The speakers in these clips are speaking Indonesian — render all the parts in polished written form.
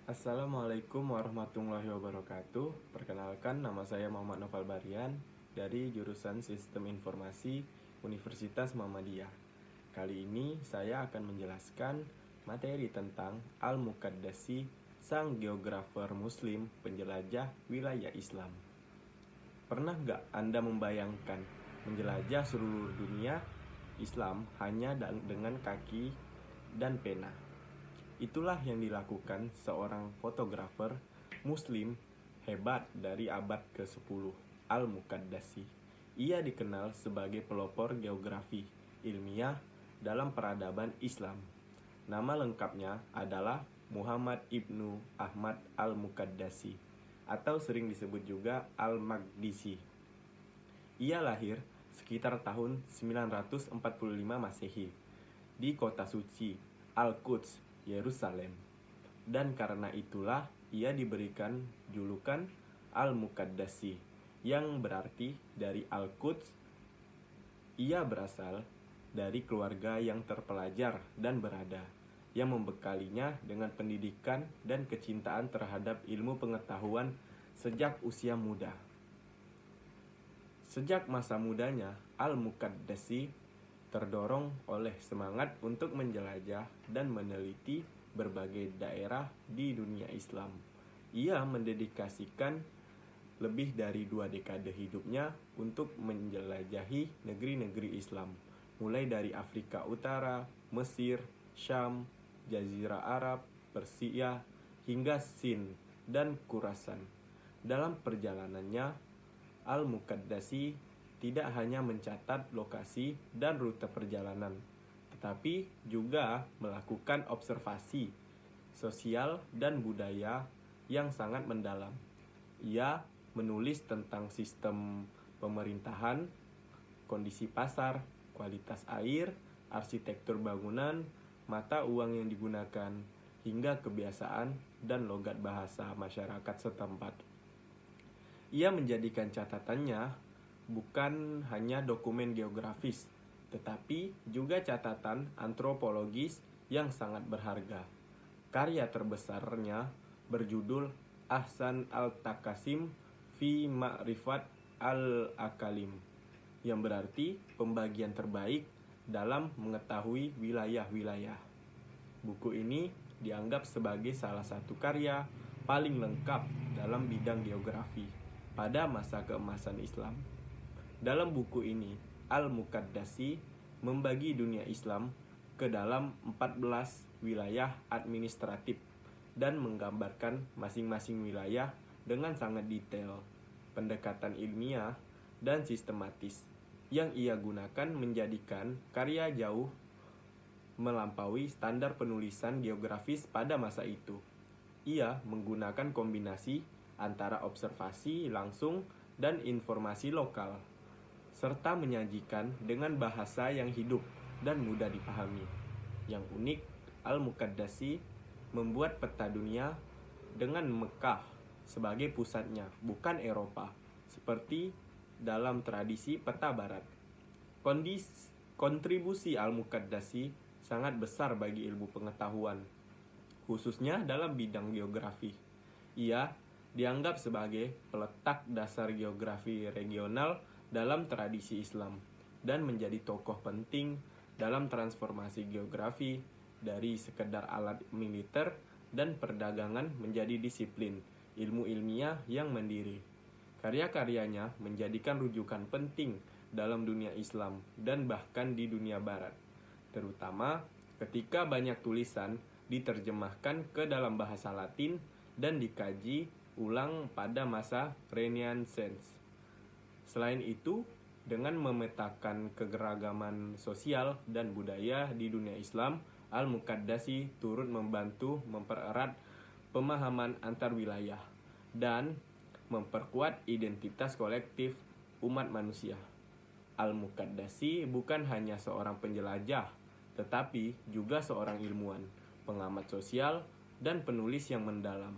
Assalamualaikum warahmatullahi wabarakatuh. Perkenalkan, nama saya Muhammad Noval Barian dari jurusan Sistem Informasi Universitas Muhammadiyah. Kali ini saya akan menjelaskan materi tentang Al-Muqaddasi, sang geografer muslim penjelajah wilayah Islam. Pernah nggak Anda membayangkan menjelajah seluruh dunia Islam hanya dengan kaki dan pena? Itulah yang dilakukan seorang fotografer muslim hebat dari abad ke-10, Al-Muqaddasi. Ia dikenal sebagai pelopor geografi ilmiah dalam peradaban Islam. Nama lengkapnya adalah Muhammad Ibnu Ahmad Al-Muqaddasi atau sering disebut juga Al-Maqdisi. Ia lahir sekitar tahun 945 Masehi di kota suci Al-Quds, Yerusalem. Dan karena itulah ia diberikan julukan Al-Muqaddasi, yang berarti dari Al-Quds. Ia berasal dari keluarga yang terpelajar dan berada, yang membekalinya dengan pendidikan dan kecintaan terhadap ilmu pengetahuan sejak usia muda. Sejak masa mudanya, Al-Muqaddasi terdorong oleh semangat untuk menjelajah dan meneliti berbagai daerah di dunia Islam. Ia mendedikasikan lebih dari 2 dekade hidupnya untuk menjelajahi negeri-negeri Islam, mulai dari Afrika Utara, Mesir, Syam, Jazirah Arab, Persia, hingga Sind dan Khurasan. Dalam perjalanannya, Al-Muqaddasi tidak hanya mencatat lokasi dan rute perjalanan, tetapi juga melakukan observasi sosial dan budaya yang sangat mendalam. Ia menulis tentang sistem pemerintahan, kondisi pasar, kualitas air, arsitektur bangunan, mata uang yang digunakan, hingga kebiasaan dan logat bahasa masyarakat setempat. Ia menjadikan catatannya bukan hanya dokumen geografis, tetapi juga catatan antropologis yang sangat berharga. Karya terbesarnya berjudul Ahsan al-Taqasim fi Ma'rifat al-Akalim, yang berarti pembagian terbaik dalam mengetahui wilayah-wilayah. Buku ini dianggap sebagai salah satu karya paling lengkap dalam bidang geografi pada masa keemasan Islam. Dalam buku ini, Al-Muqaddasi membagi dunia Islam ke dalam 14 wilayah administratif dan menggambarkan masing-masing wilayah dengan sangat detail. Pendekatan ilmiah dan sistematis yang ia gunakan menjadikan karya jauh melampaui standar penulisan geografis pada masa itu. Ia menggunakan kombinasi antara observasi langsung dan informasi lokal, serta menyajikan dengan bahasa yang hidup dan mudah dipahami. Yang unik, Al-Muqaddasi membuat peta dunia dengan Mekah sebagai pusatnya, bukan Eropa, seperti dalam tradisi peta barat. Kontribusi Al-Muqaddasi sangat besar bagi ilmu pengetahuan, khususnya dalam bidang geografi. Ia dianggap sebagai peletak dasar geografi regional dalam tradisi Islam dan menjadi tokoh penting dalam transformasi geografi dari sekedar alat militer dan perdagangan menjadi disiplin ilmu ilmiah yang mandiri. Karya-karyanya menjadikan rujukan penting dalam dunia Islam dan bahkan di dunia barat, terutama ketika banyak tulisan diterjemahkan ke dalam bahasa Latin dan dikaji ulang pada masa Renaissance. Selain itu, dengan memetakan kegeragaman sosial dan budaya di dunia Islam, Al-Muqaddasi turut membantu mempererat pemahaman antar wilayah dan memperkuat identitas kolektif umat manusia. Al-Muqaddasi bukan hanya seorang penjelajah, tetapi juga seorang ilmuwan, pengamat sosial, dan penulis yang mendalam.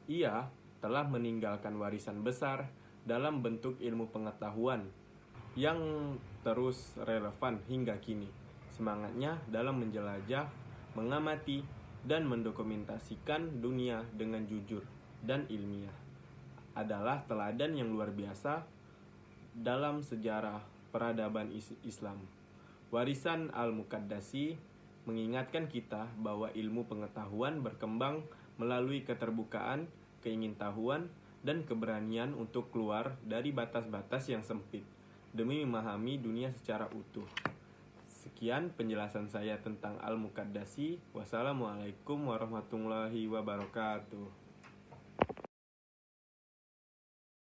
Ia telah meninggalkan warisan besar dalam bentuk ilmu pengetahuan yang terus relevan hingga kini. Semangatnya dalam menjelajah, mengamati, dan mendokumentasikan dunia dengan jujur dan ilmiah adalah teladan yang luar biasa dalam sejarah peradaban Islam. Warisan Al-Muqaddasi mengingatkan kita bahwa ilmu pengetahuan berkembang melalui keterbukaan, keingintahuan, dan keberanian untuk keluar dari batas-batas yang sempit demi memahami dunia secara utuh. Sekian penjelasan saya tentang Al-Muqaddasi. Wassalamualaikum warahmatullahi wabarakatuh.